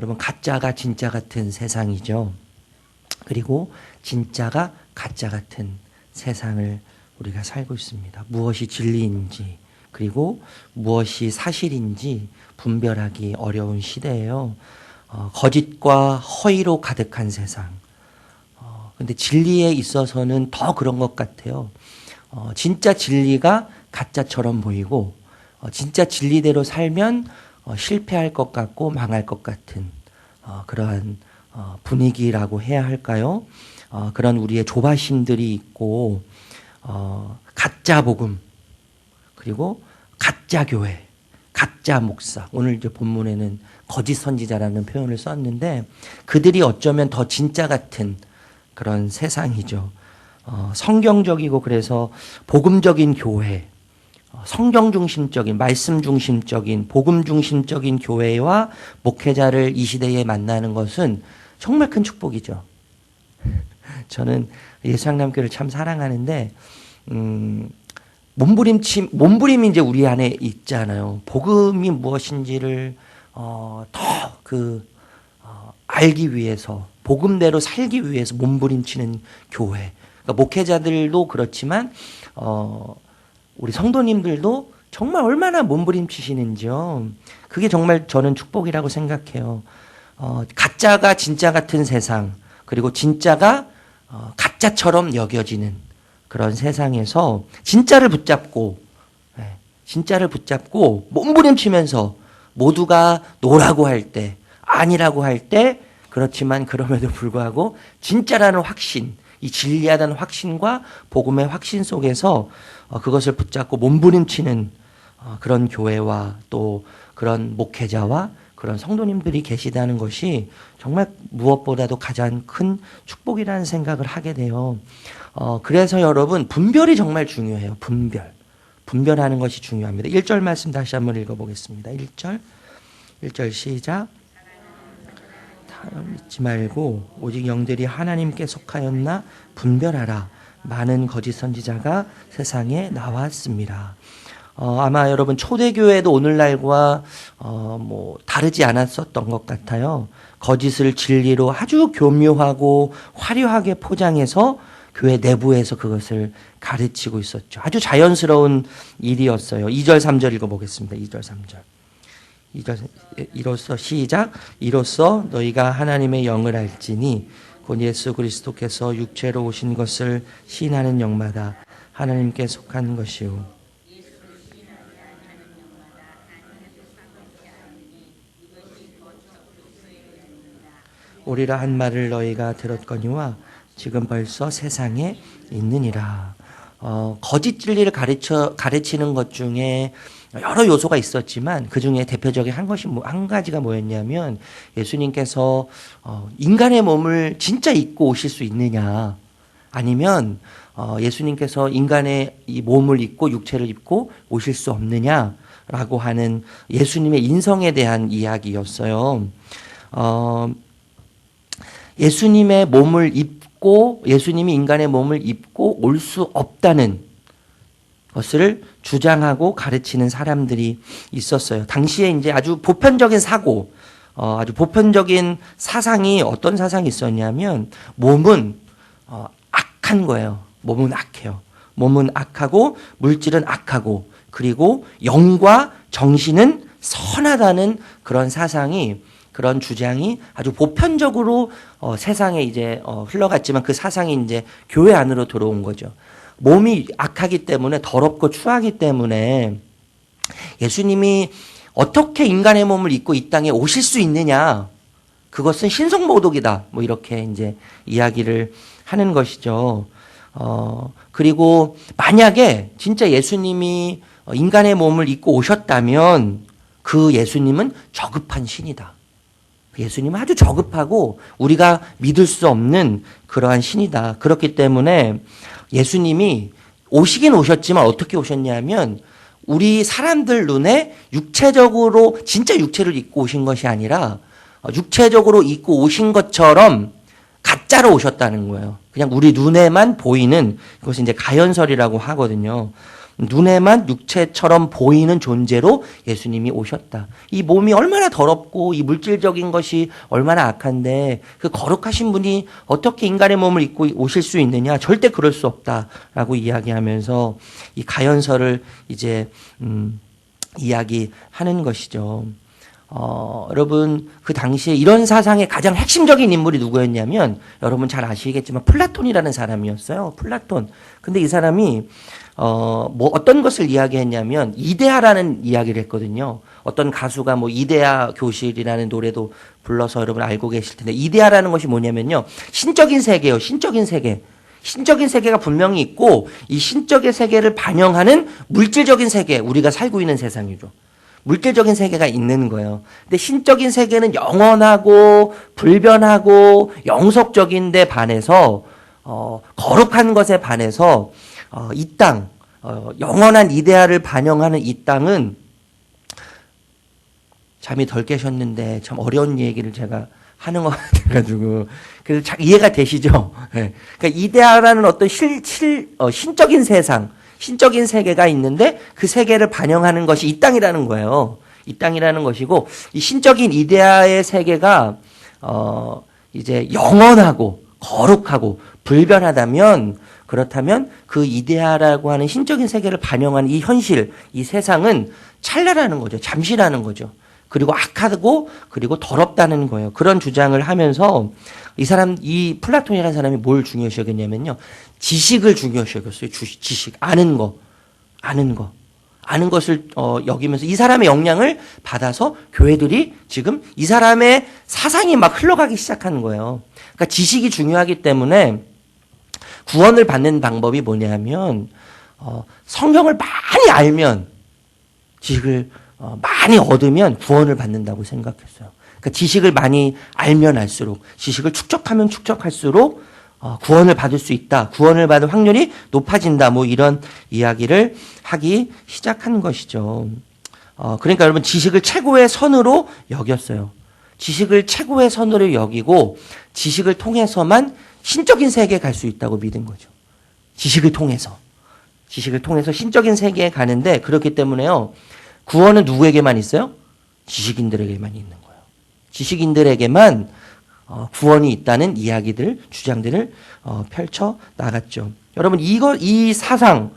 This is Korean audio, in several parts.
여러분, 가짜가 진짜 같은 세상이죠. 그리고 진짜가 가짜 같은 세상을 우리가 살고 있습니다. 무엇이 진리인지 그리고 무엇이 사실인지 분별하기 어려운 시대예요. 거짓과 허위로 가득한 세상. 근데 진리에 있어서는 더 그런 것 같아요. 진짜 진리가 가짜처럼 보이고 진짜 진리대로 살면 실패할 것 같고 망할 것 같은 그러한 분위기라고 해야 할까요? 그런 우리의 조바심들이 있고 가짜 복음 그리고 가짜 교회, 가짜 목사. 오늘 이제 본문에는 거짓 선지자라는 표현을 썼는데 그들이 어쩌면 더 진짜 같은 그런 세상이죠. 성경적이고 그래서 복음적인 교회, 성경 중심적인, 말씀 중심적인, 복음 중심적인 교회와 목회자를 이 시대에 만나는 것은 정말 큰 축복이죠. 저는 예수양남교를 참 사랑하는데 몸부림이 이제 우리 안에 있잖아요. 복음이 무엇인지를 알기 위해서, 복음대로 살기 위해서 몸부림치는 교회. 그러니까 목회자들도 그렇지만 우리 성도님들도 정말 얼마나 몸부림치시는지요. 그게 정말 저는 축복이라고 생각해요. 가짜가 진짜 같은 세상, 그리고 진짜가 가짜처럼 여겨지는 그런 세상에서 진짜를 붙잡고 몸부림치면서 모두가 노라고 할 때, 아니라고 할 때, 그렇지만 그럼에도 불구하고 진짜라는 확신, 이 진리하다는 확신과 복음의 확신 속에서 그것을 붙잡고 몸부림치는 그런 교회와 또 그런 목회자와 그런 성도님들이 계시다는 것이 정말 무엇보다도 가장 큰 축복이라는 생각을 하게 돼요. 그래서 여러분, 분별이 정말 중요해요. 분별하는 것이 중요합니다. 1절 말씀 다시 한번 읽어보겠습니다. 1절 시작. 믿지 말고 오직 영들이 하나님께 속하였나 분별하라. 많은 거짓 선지자가 세상에 나왔습니다. 아마 여러분 초대교회도 오늘날과 다르지 않았었던 것 같아요. 거짓을 진리로 아주 교묘하고 화려하게 포장해서 교회 내부에서 그것을 가르치고 있었죠. 아주 자연스러운 일이었어요. 2절 3절 읽어보겠습니다. 2절 3절. 이로써 시작. 이로써 너희가 하나님의 영을 알지니 곧 예수 그리스도께서 육체로 오신 것을 시인하는 영마다 하나님께 속한 것이요 오리라 한 말을 너희가 들었거니와 지금 벌써 세상에 있느니라. 거짓 진리를 가르치는 것 중에 여러 요소가 있었지만 그 중에 대표적인 한 가지가 뭐였냐면 예수님께서 인간의 몸을 진짜 입고 오실 수 있느냐, 아니면 예수님께서 인간의 이 몸을 입고 육체를 입고 오실 수 없느냐라고 하는 예수님의 인성에 대한 이야기였어요. 예수님의 몸을 입고 예수님이 인간의 몸을 입고 올 수 없다는 것을 주장하고 가르치는 사람들이 있었어요. 당시에 이제 아주 보편적인 사고, 아주 보편적인 사상이 어떤 사상이 있었냐면 몸은 악한 거예요. 몸은 악해요. 몸은 악하고 물질은 악하고 그리고 영과 정신은 선하다는 그런 사상이, 그런 주장이 아주 보편적으로 세상에 이제 흘러갔지만 그 사상이 이제 교회 안으로 들어온 거죠. 몸이 악하기 때문에, 더럽고 추하기 때문에 예수님이 어떻게 인간의 몸을 입고 이 땅에 오실 수 있느냐, 그것은 신성모독이다, 뭐 이렇게 이제 이야기를 하는 것이죠. 그리고 만약에 진짜 예수님이 인간의 몸을 입고 오셨다면 그 예수님은 저급한 신이다. 예수님은 아주 저급하고 우리가 믿을 수 없는 그러한 신이다. 그렇기 때문에 예수님이 오시긴 오셨지만 어떻게 오셨냐면 우리 사람들 눈에 육체적으로 진짜 육체를 입고 오신 것이 아니라 육체적으로 입고 오신 것처럼 가짜로 오셨다는 거예요. 그냥 우리 눈에만 보이는, 그것이 이제 가연설이라고 하거든요. 눈에만 육체처럼 보이는 존재로 예수님이 오셨다. 이 몸이 얼마나 더럽고 이 물질적인 것이 얼마나 악한데 그 거룩하신 분이 어떻게 인간의 몸을 입고 오실 수 있느냐? 절대 그럴 수 없다라고 이야기하면서 이 가연서를 이제 이야기하는 것이죠. 여러분 그 당시에 이런 사상의 가장 핵심적인 인물이 누구였냐면 여러분 잘 아시겠지만 플라톤이라는 사람이었어요. 플라톤. 근데 이 사람이 뭐 어떤 것을 이야기했냐면 이데아라는 이야기를 했거든요. 어떤 가수가 뭐 이데아 교실이라는 노래도 불러서 여러분 알고 계실 텐데 이데아라는 것이 뭐냐면요. 신적인 세계예요. 신적인 세계. 신적인 세계가 분명히 있고 이 신적인 세계를 반영하는 물질적인 세계, 우리가 살고 있는 세상이죠. 물질적인 세계가 있는 거예요. 근데 신적인 세계는 영원하고 불변하고 영속적인데 반해서 거룩한 것에 반해서 이 땅, 영원한 이데아를 반영하는 이 땅은 잠이 덜 깨셨는데 참 어려운 얘기를 제가 하는 것 같아가지고 그래서 이해가 되시죠? 네. 그러니까 이데아라는 어떤 신적인 세상, 신적인 세계가 있는데 그 세계를 반영하는 것이 이 땅이라는 거예요. 이 땅이라는 것이고 이 신적인 이데아의 세계가 이제 영원하고 거룩하고 불변하다면 그렇다면 그 이데아라고 하는 신적인 세계를 반영하는 이 현실, 이 세상은 찰나라는 거죠. 잠시라는 거죠. 그리고 악하고 그리고 더럽다는 거예요. 그런 주장을 하면서 이 플라톤이라는 사람이 뭘 중요시 여겼냐면요. 지식을 중요시 여겼어요. 지식. 아는 것을 여기면서 이 사람의 영향을 받아서 교회들이 지금 이 사람의 사상이 막 흘러가기 시작하는 거예요. 그러니까 지식이 중요하기 때문에 구원을 받는 방법이 뭐냐면 성경을 많이 알면 지식을 많이 얻으면 구원을 받는다고 생각했어요. 그러니까 지식을 많이 알면 알수록 지식을 축적하면 축적할수록 구원을 받을 수 있다. 구원을 받을 확률이 높아진다. 뭐 이런 이야기를 하기 시작한 것이죠. 그러니까 여러분 지식을 최고의 선으로 여겼어요. 지식을 최고의 선으로 여기고 지식을 통해서만 신적인 세계에 갈 수 있다고 믿은 거죠. 지식을 통해서 신적인 세계에 가는데 그렇기 때문에요. 구원은 누구에게만 있어요? 지식인들에게만 있는 거예요. 지식인들에게만 구원이 있다는 이야기들, 주장들을 펼쳐 나갔죠. 여러분 이 사상,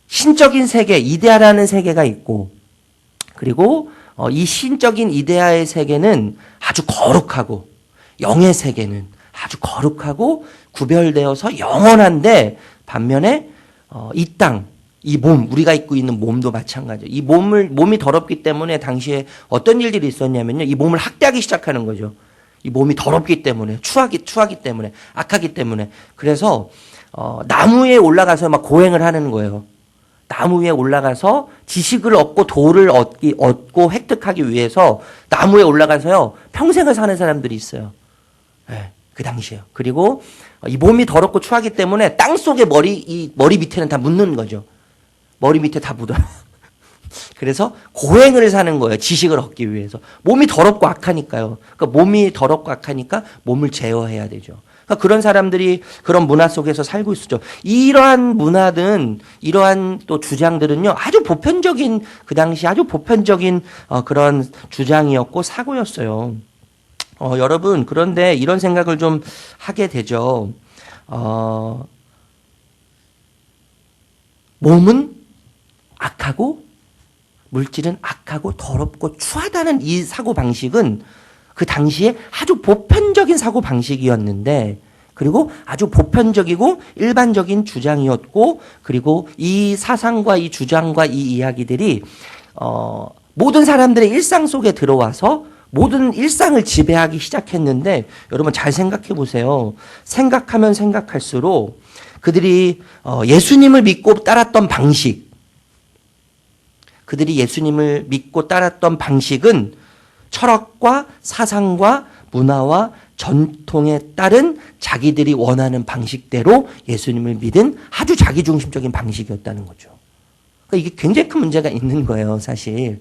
신적인 세계, 이데아라는 세계가 있고 그리고 이 신적인 이데아의 세계는 아주 거룩하고 영의 세계는 아주 거룩하고 구별되어서 영원한데 반면에 이 땅, 이 몸, 우리가 입고 있는 몸도 마찬가지예요. 이 몸이 더럽기 때문에 당시에 어떤 일들이 있었냐면요. 이 몸을 학대하기 시작하는 거죠. 이 몸이 더럽기 때문에, 추하기 때문에, 악하기 때문에. 그래서, 나무 위에 올라가서 막 고행을 하는 거예요. 나무 위에 올라가서 지식을 얻고 도를 얻고 획득하기 위해서 나무 위에 올라가서요. 평생을 사는 사람들이 있어요. 네, 그 당시에요. 그리고 이 몸이 더럽고 추하기 때문에 땅 속에 이 머리 밑에는 다 묻는 거죠. 머리 밑에 다 묻어요. 그래서 고행을 사는 거예요. 지식을 얻기 위해서. 몸이 더럽고 악하니까요. 그러니까 몸이 더럽고 악하니까 몸을 제어해야 되죠. 그러니까 그런 사람들이 그런 문화 속에서 살고 있었죠. 이러한 문화든 이러한 또 주장들은요. 아주 보편적인 그 당시 아주 보편적인 그런 주장이었고 사고였어요. 여러분 그런데 이런 생각을 좀 하게 되죠. 몸은 악하고 물질은 악하고 더럽고 추하다는 이 사고방식은 그 당시에 아주 보편적인 사고방식이었는데 그리고 아주 보편적이고 일반적인 주장이었고 그리고 이 사상과 이 주장과 이 이야기들이 모든 사람들의 일상 속에 들어와서 모든 일상을 지배하기 시작했는데 여러분 잘 생각해 보세요. 생각하면 생각할수록 그들이 예수님을 믿고 따랐던 방식 그들이 예수님을 믿고 따랐던 방식은 철학과 사상과 문화와 전통에 따른 자기들이 원하는 방식대로 예수님을 믿은 아주 자기중심적인 방식이었다는 거죠. 그러니까 이게 굉장히 큰 문제가 있는 거예요, 사실.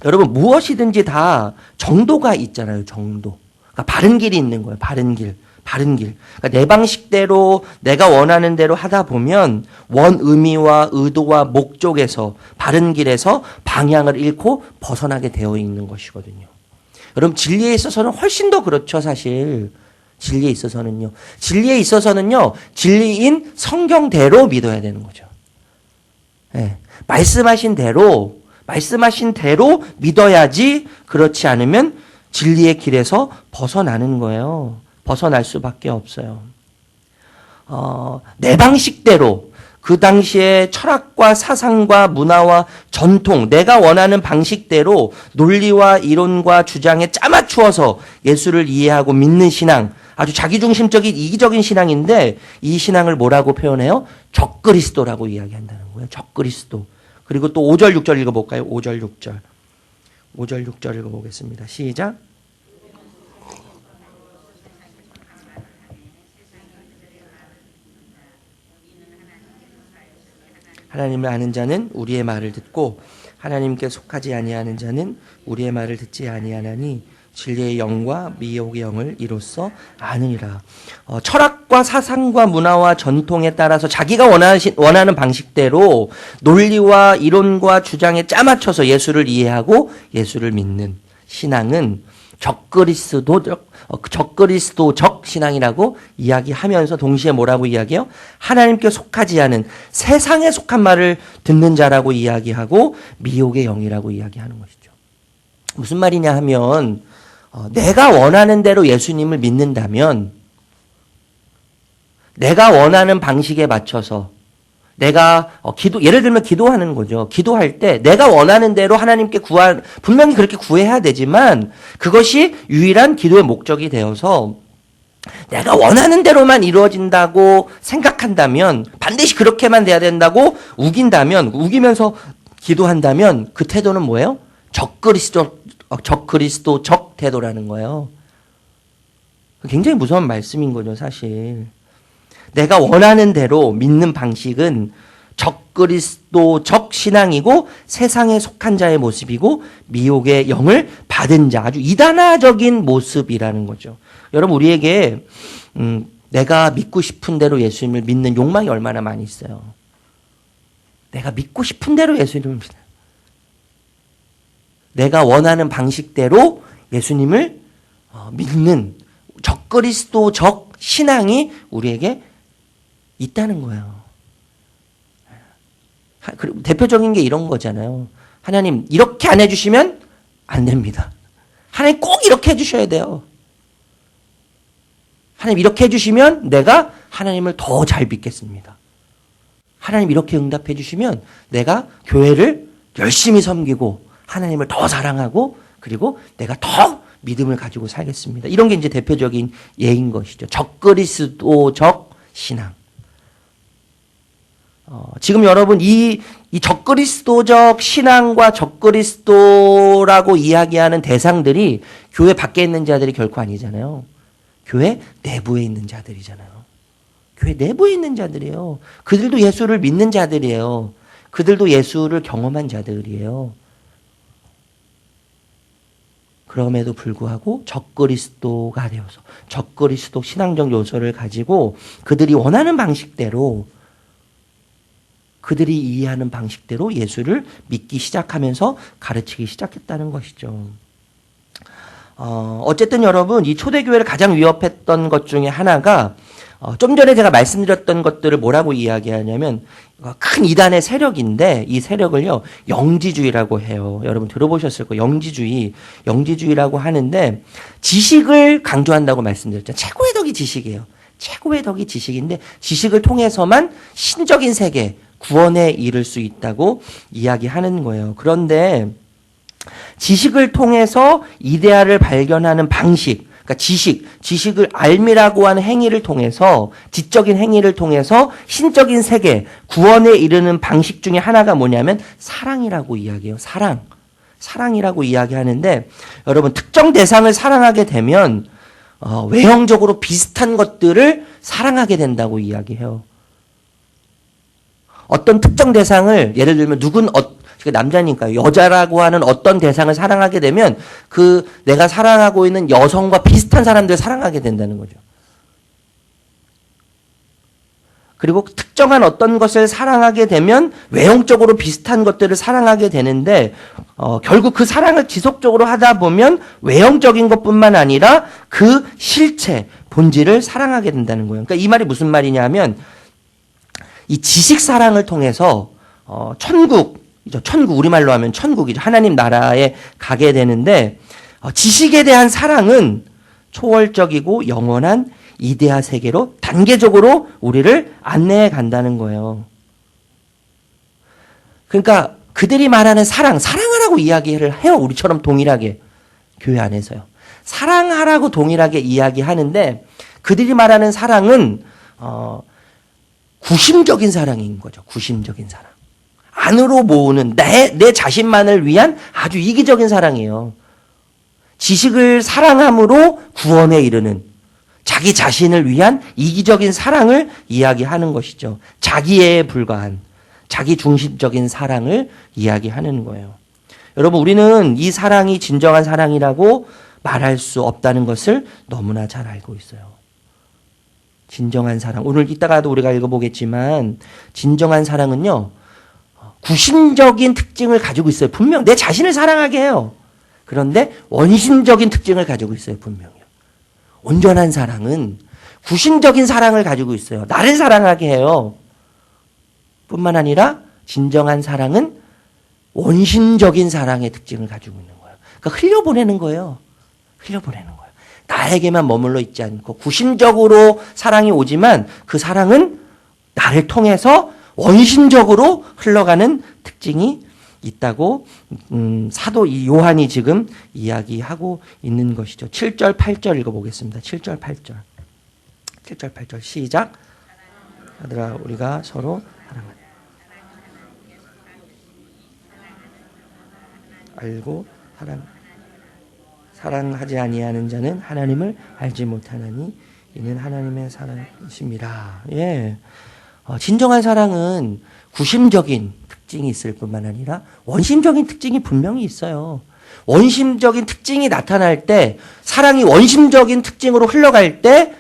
여러분 무엇이든지 다 정도가 있잖아요, 정도. 그러니까 바른 길이 있는 거예요, 바른 길. 바른 길. 그러니까 내 방식대로 내가 원하는 대로 하다 보면 원의미와 의도와 목적에서 바른 길에서 방향을 잃고 벗어나게 되어 있는 것이거든요. 여러분 진리에 있어서는 훨씬 더 그렇죠, 사실. 진리에 있어서는요. 진리에 있어서는요. 진리인 성경대로 믿어야 되는 거죠. 네. 말씀하신 대로 믿어야지. 그렇지 않으면 진리의 길에서 벗어나는 거예요. 벗어날 수밖에 없어요. 내 방식대로 그 당시에 철학과 사상과 문화와 전통, 내가 원하는 방식대로 논리와 이론과 주장에 짜맞추어서 예수를 이해하고 믿는 신앙, 아주 자기중심적인 이기적인 신앙인데 이 신앙을 뭐라고 표현해요? 적그리스도라고 이야기한다는 거예요. 적그리스도. 그리고 또 5절, 6절 읽어볼까요? 5절, 6절. 5절, 6절 읽어보겠습니다. 시작. 하나님을 아는 자는 우리의 말을 듣고 하나님께 속하지 아니하는 자는 우리의 말을 듣지 아니하나니 진리의 영과 미혹의 영을 이로써 아느니라. 철학과 사상과 문화와 전통에 따라서 자기가 원하는 방식대로 논리와 이론과 주장에 짜맞춰서 예수를 이해하고 예수를 믿는 신앙은 적그리스도적 신앙이라고 이야기하면서 동시에 뭐라고 이야기해요? 하나님께 속하지 않은 세상에 속한 말을 듣는 자라고 이야기하고 미혹의 영이라고 이야기하는 것이죠. 무슨 말이냐 하면 내가 원하는 대로 예수님을 믿는다면 내가 원하는 방식에 맞춰서 내가 예를 들면 기도하는 거죠. 기도할 때 내가 원하는 대로 하나님께 분명히 그렇게 구해야 되지만 그것이 유일한 기도의 목적이 되어서 내가 원하는 대로만 이루어진다고 생각한다면 반드시 그렇게만 돼야 된다고 우기면서 기도한다면 그 태도는 뭐예요? 적그리스도적 태도라는 거예요. 굉장히 무서운 말씀인 거죠, 사실. 내가 원하는 대로 믿는 방식은 적그리스도적 신앙이고 세상에 속한 자의 모습이고 미혹의 영을 받은 자, 아주 이단화적인 모습이라는 거죠. 여러분 우리에게 내가 믿고 싶은 대로 예수님을 믿는 욕망이 얼마나 많이 있어요. 내가 믿고 싶은 대로 예수님을 믿어요. 내가 원하는 방식대로 예수님을 믿는 적그리스도적 신앙이 우리에게 있다는 거예요. 대표적인 게 이런 거잖아요. 하나님 이렇게 안 해주시면 안 됩니다. 하나님 꼭 이렇게 해주셔야 돼요. 하나님 이렇게 해주시면 내가 하나님을 더 잘 믿겠습니다. 하나님 이렇게 응답해 주시면 내가 교회를 열심히 섬기고 하나님을 더 사랑하고 그리고 내가 더 믿음을 가지고 살겠습니다. 이런 게 이제 대표적인 예인 것이죠. 적그리스도적 신앙. 지금 여러분 이 적그리스도적 신앙과 적그리스도라고 이야기하는 대상들이 교회 밖에 있는 자들이 결코 아니잖아요. 교회 내부에 있는 자들이잖아요. 교회 내부에 있는 자들이에요. 그들도 예수를 믿는 자들이에요. 그들도 예수를 경험한 자들이에요. 그럼에도 불구하고 적그리스도가 되어서 적그리스도 신앙적 요소를 가지고 그들이 원하는 방식대로 그들이 이해하는 방식대로 예수를 믿기 시작하면서 가르치기 시작했다는 것이죠. 어쨌든 여러분 이 초대교회를 가장 위협했던 것 중에 하나가 좀 전에 제가 말씀드렸던 것들을 뭐라고 이야기하냐면 큰 이단의 세력인데 이 세력을요 영지주의라고 해요. 여러분 들어보셨을 거예요. 영지주의라고 하는데 지식을 강조한다고 말씀드렸죠. 최고의 덕이 지식이에요. 최고의 덕이 지식인데 지식을 통해서만 신적인 세계 구원에 이를 수 있다고 이야기하는 거예요. 그런데 지식을 통해서 이데아를 발견하는 방식, 그러니까 지식을 알미라고 하는 행위를 통해서 지적인 행위를 통해서 신적인 세계, 구원에 이르는 방식 중에 하나가 뭐냐면 사랑이라고 이야기해요. 사랑이라고 이야기하는데 여러분 특정 대상을 사랑하게 되면 외형적으로 비슷한 것들을 사랑하게 된다고 이야기해요. 어떤 특정 대상을 예를 들면 남자니까 여자라고 하는 어떤 대상을 사랑하게 되면 그 내가 사랑하고 있는 여성과 비슷한 사람들을 사랑하게 된다는 거죠. 그리고 특정한 어떤 것을 사랑하게 되면 외형적으로 비슷한 것들을 사랑하게 되는데 결국 그 사랑을 지속적으로 하다 보면 외형적인 것뿐만 아니라 그 실체, 본질을 사랑하게 된다는 거예요. 그러니까 이 말이 무슨 말이냐면 이 지식 사랑을 통해서 천국 우리말로 하면 천국이죠. 하나님 나라에 가게 되는데 지식에 대한 사랑은 초월적이고 영원한 이데아 세계로 단계적으로 우리를 안내해 간다는 거예요. 그러니까 그들이 말하는 사랑하라고 이야기를 해요. 우리처럼 동일하게 교회 안에서요. 사랑하라고 동일하게 이야기하는데 그들이 말하는 사랑은 구심적인 사랑인 거죠. 구심적인 사랑. 안으로 모으는 내 자신만을 위한 아주 이기적인 사랑이에요. 지식을 사랑함으로 구원에 이르는 자기 자신을 위한 이기적인 사랑을 이야기하는 것이죠. 자기에 불과한 자기 중심적인 사랑을 이야기하는 거예요. 여러분, 우리는 이 사랑이 진정한 사랑이라고 말할 수 없다는 것을 너무나 잘 알고 있어요. 진정한 사랑. 오늘 이따가도 우리가 읽어보겠지만 진정한 사랑은요. 구심적인 특징을 가지고 있어요. 분명 내 자신을 사랑하게 해요. 그런데 원심적인 특징을 가지고 있어요. 분명히요. 온전한 사랑은 구심적인 사랑을 가지고 있어요. 나를 사랑하게 해요. 뿐만 아니라 진정한 사랑은 원심적인 사랑의 특징을 가지고 있는 거예요. 그러니까 흘려보내는 거예요. 흘려보내는 거예요. 나에게만 머물러 있지 않고 구심적으로 사랑이 오지만 그 사랑은 나를 통해서 원심적으로 흘러가는 특징이 있다고 사도 이 요한이 지금 이야기하고 있는 것이죠. 7절, 8절 읽어보겠습니다. 7절, 8절. 7절, 8절 시작. 아들아 우리가 서로 알고 사랑하지 아니하는 자는 하나님을 알지 못하나니 이는 하나님의 사랑이심이라. 예. 진정한 사랑은 구심적인 특징이 있을 뿐만 아니라 원심적인 특징이 분명히 있어요. 원심적인 특징이 나타날 때, 사랑이 원심적인 특징으로 흘러갈 때,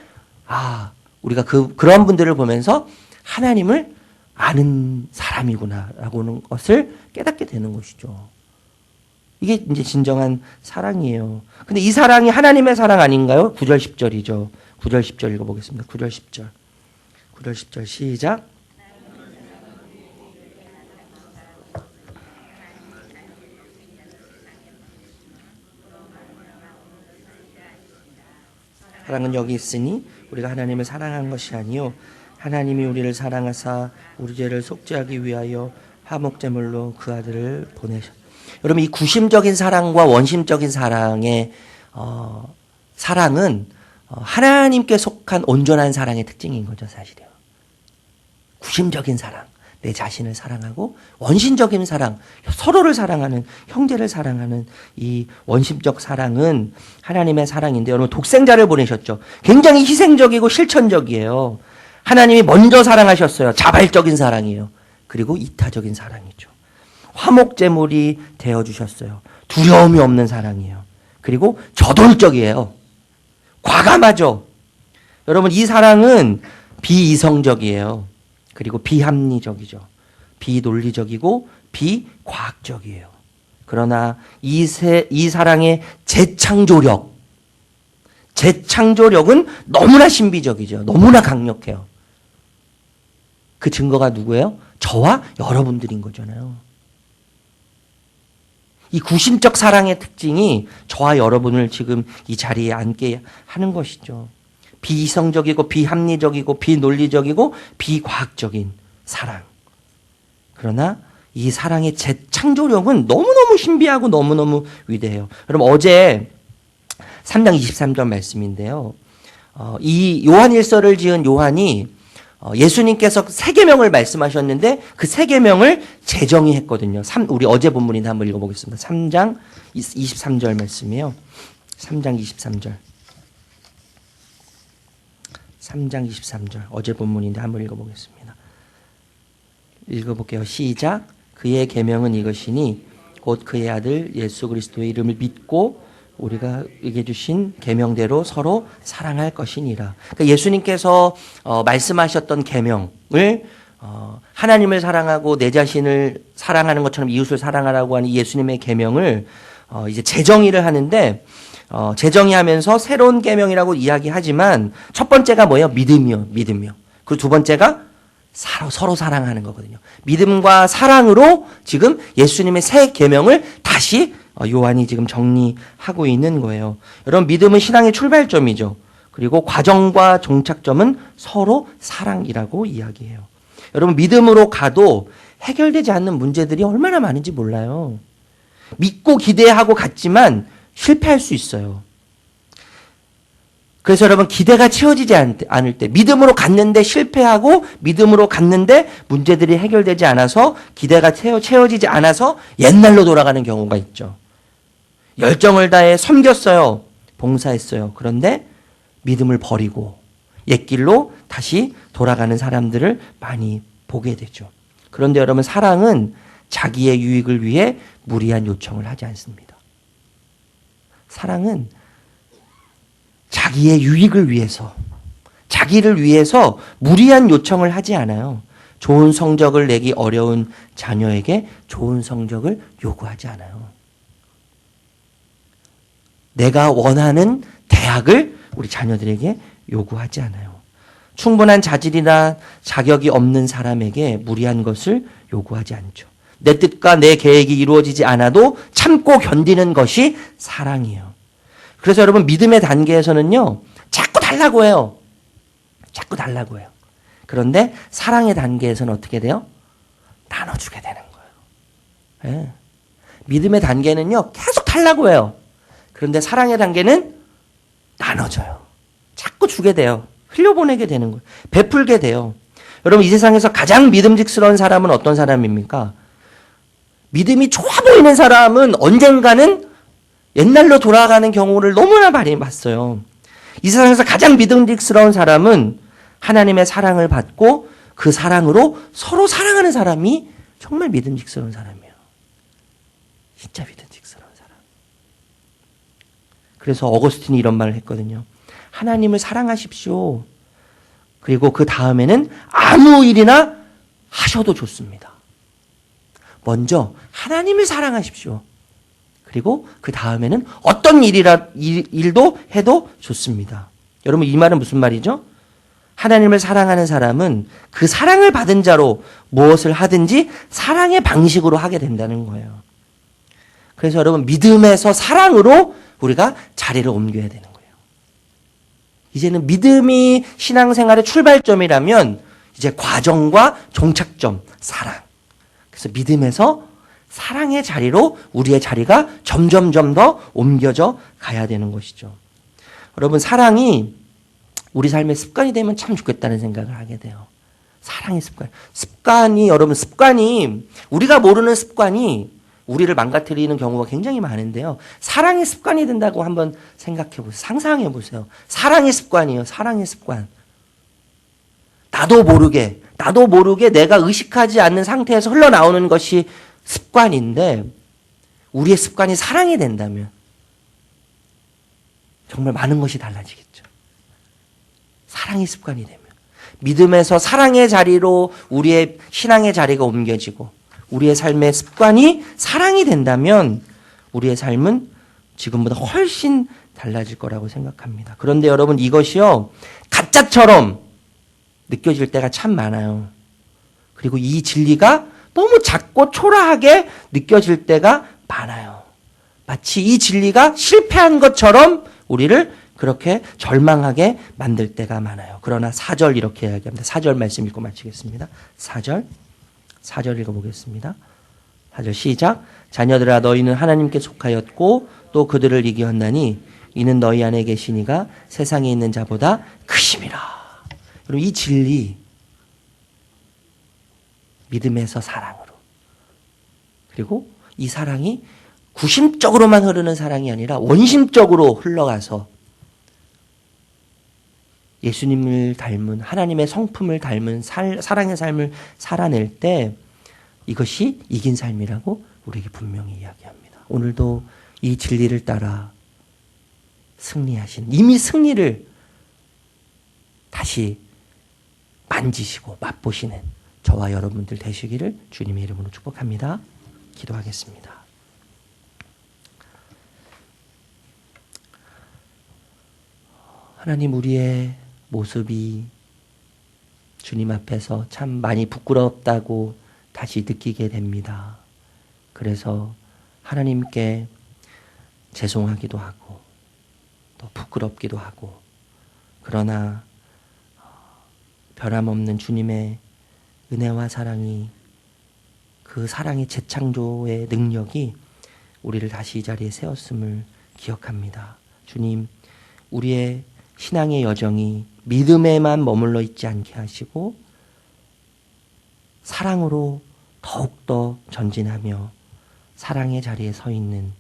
우리가 그런 분들을 보면서 하나님을 아는 사람이구나라고 하는 것을 깨닫게 되는 것이죠. 이게 이제 진정한 사랑이에요. 근데 이 사랑이 하나님의 사랑 아닌가요? 9절 10절이죠. 9절 10절 읽어보겠습니다. 9절 10절. 9절 10절 시작. 사랑은 여기 있으니 우리가 하나님을 사랑한 것이 아니요 하나님이 우리를 사랑하사 우리 죄를 속죄하기 위하여 화목제물로 그 아들을 보내셨다. 여러분, 이 구심적인 사랑과 원심적인 사랑의 사랑은 하나님께 속한 온전한 사랑의 특징인 거죠, 사실이요. 구심적인 사랑, 내 자신을 사랑하고 원심적인 사랑, 서로를 사랑하는, 형제를 사랑하는 이 원심적 사랑은 하나님의 사랑인데, 여러분 독생자를 보내셨죠. 굉장히 희생적이고 실천적이에요. 하나님이 먼저 사랑하셨어요. 자발적인 사랑이에요. 그리고 이타적인 사랑이죠. 화목제물이 되어주셨어요. 두려움이 없는 사랑이에요. 그리고 저돌적이에요. 과감하죠. 여러분, 이 사랑은 비이성적이에요. 그리고 비합리적이죠. 비논리적이고 비과학적이에요. 그러나 이 사랑의 재창조력은 너무나 신비적이죠. 너무나 강력해요. 그 증거가 누구예요? 저와 여러분들인 거잖아요. 이 구심적 사랑의 특징이 저와 여러분을 지금 이 자리에 앉게 하는 것이죠. 비이성적이고 비합리적이고 비논리적이고 비과학적인 사랑. 그러나 이 사랑의 재창조력은 너무너무 신비하고 너무너무 위대해요. 여러분, 어제 3장 23절 말씀인데요. 이 요한 일서를 지은 요한이 예수님께서 세 계명을 말씀하셨는데 그 세 계명을 재정의했거든요. 우리 어제 본문인데 한번 읽어보겠습니다. 3장 23절 말씀이에요. 3장 23절. 3장 23절. 어제 본문인데 한번 읽어보겠습니다. 읽어볼게요. 시작. 그의 계명은 이것이니 곧 그의 아들 예수 그리스도의 이름을 믿고 우리가 얘기해 주신 계명대로 서로 사랑할 것이니라. 그러니까 예수님께서 말씀하셨던 계명을 하나님을 사랑하고 내 자신을 사랑하는 것처럼 이웃을 사랑하라고 하는 예수님의 계명을 이제 재정의를 하는데 재정의하면서 새로운 계명이라고 이야기하지만 첫 번째가 뭐예요? 믿음이요. 그리고 두 번째가 서로 사랑하는 거거든요. 믿음과 사랑으로 지금 예수님의 새 계명을 다시 요한이 지금 정리하고 있는 거예요. 여러분, 믿음은 신앙의 출발점이죠. 그리고 과정과 종착점은 서로 사랑이라고 이야기해요. 여러분, 믿음으로 가도 해결되지 않는 문제들이 얼마나 많은지 몰라요. 믿고 기대하고 갔지만 실패할 수 있어요. 그래서 여러분, 기대가 채워지지 않을 때, 믿음으로 갔는데 실패하고 믿음으로 갔는데 문제들이 해결되지 않아서 기대가 채워지지 않아서 옛날로 돌아가는 경우가 있죠. 열정을 다해 섬겼어요. 봉사했어요. 그런데 믿음을 버리고 옛길로 다시 돌아가는 사람들을 많이 보게 되죠. 그런데 여러분, 사랑은 자기의 유익을 위해 무리한 요청을 하지 않습니다. 사랑은 자기의 유익을 위해서, 자기를 위해서 무리한 요청을 하지 않아요. 좋은 성적을 내기 어려운 자녀에게 좋은 성적을 요구하지 않아요. 내가 원하는 대학을 우리 자녀들에게 요구하지 않아요. 충분한 자질이나 자격이 없는 사람에게 무리한 것을 요구하지 않죠. 내 뜻과 내 계획이 이루어지지 않아도 참고 견디는 것이 사랑이에요. 그래서 여러분, 믿음의 단계에서는요, 자꾸 달라고 해요. 자꾸 달라고 해요. 그런데 사랑의 단계에서는 어떻게 돼요? 나눠주게 되는 거예요. 네. 믿음의 단계는요, 계속 달라고 해요. 그런데 사랑의 단계는 나눠줘요. 자꾸 주게 돼요. 흘려보내게 되는 거예요. 베풀게 돼요. 여러분, 이 세상에서 가장 믿음직스러운 사람은 어떤 사람입니까? 믿음이 좋아 보이는 사람은 언젠가는 옛날로 돌아가는 경우를 너무나 많이 봤어요. 이 세상에서 가장 믿음직스러운 사람은 하나님의 사랑을 받고 그 사랑으로 서로 사랑하는 사람이 정말 믿음직스러운 사람이에요. 진짜 믿음직스러운 사람. 그래서 어거스틴이 이런 말을 했거든요. 하나님을 사랑하십시오. 그리고 그 다음에는 아무 일이나 하셔도 좋습니다. 먼저 하나님을 사랑하십시오. 그리고 그 다음에는 어떤 일도 해도 좋습니다. 여러분, 이 말은 무슨 말이죠? 하나님을 사랑하는 사람은 그 사랑을 받은 자로 무엇을 하든지 사랑의 방식으로 하게 된다는 거예요. 그래서 여러분, 믿음에서 사랑으로 우리가 자리를 옮겨야 되는 거예요. 이제는 믿음이 신앙생활의 출발점이라면 이제 과정과 종착점, 사랑. 그래서 믿음에서 사랑의 자리로 우리의 자리가 점점점 더 옮겨져 가야 되는 것이죠. 여러분, 사랑이 우리 삶의 습관이 되면 참 좋겠다는 생각을 하게 돼요. 사랑의 습관. 습관이 우리가 모르는 습관이 우리를 망가뜨리는 경우가 굉장히 많은데요. 사랑의 습관이 된다고 한번 생각해 보세요. 상상해 보세요. 사랑의 습관이에요. 사랑의 습관. 나도 모르게 내가 의식하지 않는 상태에서 흘러나오는 것이 습관인데, 우리의 습관이 사랑이 된다면 정말 많은 것이 달라지겠죠. 사랑의 습관이 되면. 믿음에서 사랑의 자리로 우리의 신앙의 자리가 옮겨지고 우리의 삶의 습관이 사랑이 된다면 우리의 삶은 지금보다 훨씬 달라질 거라고 생각합니다. 그런데 여러분, 이것이요, 가짜처럼 느껴질 때가 참 많아요. 그리고 이 진리가 너무 작고 초라하게 느껴질 때가 많아요. 마치 이 진리가 실패한 것처럼 우리를 그렇게 절망하게 만들 때가 많아요. 그러나 4절 이렇게 이야기합니다. 4절 말씀 읽고 마치겠습니다. 4절 읽어보겠습니다. 4절 시작. 자녀들아, 너희는 하나님께 속하였고 또 그들을 이기었나니 이는 너희 안에 계신 이가 세상에 있는 자보다 크심이라. 여러분, 이 진리, 믿음에서 사랑으로, 그리고 이 사랑이 구심적으로만 흐르는 사랑이 아니라 원심적으로 흘러가서 예수님을 닮은, 하나님의 성품을 닮은 사랑의 삶을 살아낼 때 이것이 이긴 삶이라고 우리에게 분명히 이야기합니다. 오늘도 이 진리를 따라 승리하신, 이미 승리를 다시 만지시고 맛보시는 저와 여러분들 되시기를 주님의 이름으로 축복합니다. 기도하겠습니다. 하나님, 우리의 모습이 주님 앞에서 참 많이 부끄럽다고 다시 느끼게 됩니다. 그래서 하나님께 죄송하기도 하고 또 부끄럽기도 하고, 그러나 변함없는 주님의 은혜와 사랑이, 그 사랑의 재창조의 능력이 우리를 다시 이 자리에 세웠음을 기억합니다. 주님, 우리의 신앙의 여정이 믿음에만 머물러 있지 않게 하시고 사랑으로 더욱더 전진하며 사랑의 자리에 서 있는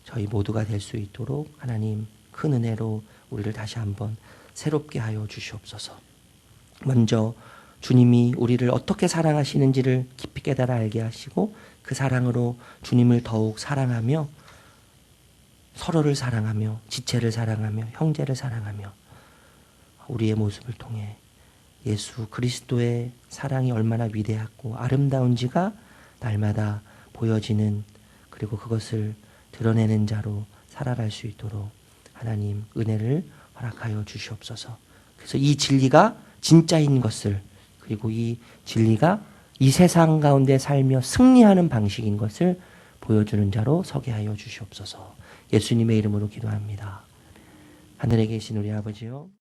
저희 모두가 될 수 있도록 하나님 큰 은혜로 우리를 다시 한번 새롭게 하여 주시옵소서. 먼저 주님이 우리를 어떻게 사랑하시는지를 깊이 깨달아 알게 하시고, 그 사랑으로 주님을 더욱 사랑하며 서로를 사랑하며 지체를 사랑하며 형제를 사랑하며 우리의 모습을 통해 예수 그리스도의 사랑이 얼마나 위대하고 아름다운지가 날마다 보여지는, 그리고 그것을 드러내는 자로 살아갈 수 있도록 하나님 은혜를 허락하여 주시옵소서. 그래서 이 진리가 진짜인 것을, 그리고 이 진리가 이 세상 가운데 살며 승리하는 방식인 것을 보여주는 자로 서게 하여 주시옵소서. 예수님의 이름으로 기도합니다. 하늘에 계신 우리 아버지요,